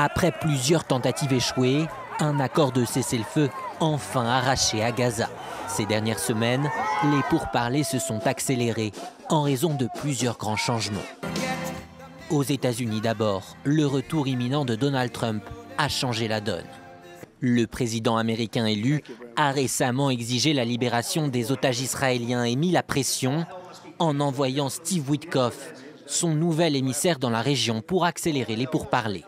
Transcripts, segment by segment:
Après plusieurs tentatives échouées, un accord de cessez-le-feu enfin arraché à Gaza. Ces dernières semaines, les pourparlers se sont accélérés en raison de plusieurs grands changements. Aux États-Unis d'abord, le retour imminent de Donald Trump a changé la donne. Le président américain élu a récemment exigé la libération des otages israéliens et mis la pression en envoyant Steve Witkoff, son nouvel émissaire dans la région, pour accélérer les pourparlers.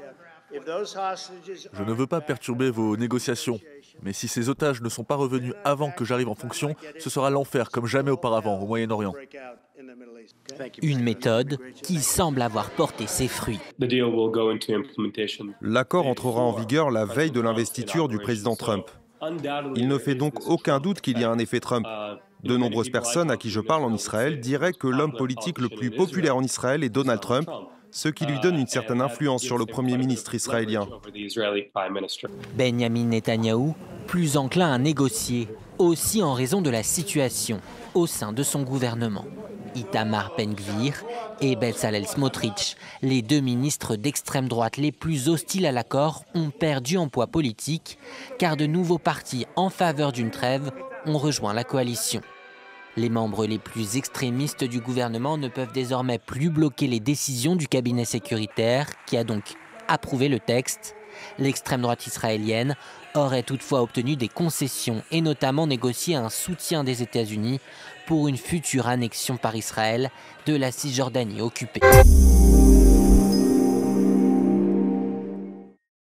Je ne veux pas perturber vos négociations, mais si ces otages ne sont pas revenus avant que j'arrive en fonction, ce sera l'enfer comme jamais auparavant au Moyen-Orient. Une méthode qui semble avoir porté ses fruits. L'accord entrera en vigueur la veille de l'investiture du président Trump. Il ne fait donc aucun doute qu'il y a un effet Trump. De nombreuses personnes à qui je parle en Israël diraient que l'homme politique le plus populaire en Israël est Donald Trump, ce qui lui donne une certaine influence sur le Premier ministre israélien. Benjamin Netanyahou, plus enclin à négocier, aussi en raison de la situation au sein de son gouvernement. Itamar Ben-Gvir et Bezalel Smotrich, les deux ministres d'extrême droite les plus hostiles à l'accord, ont perdu en poids politique car de nouveaux partis en faveur d'une trêve ont rejoint la coalition. Les membres les plus extrémistes du gouvernement ne peuvent désormais plus bloquer les décisions du cabinet sécuritaire qui a donc approuvé le texte. L'extrême droite israélienne aurait toutefois obtenu des concessions et notamment négocié un soutien des États-Unis pour une future annexion par Israël de la Cisjordanie occupée.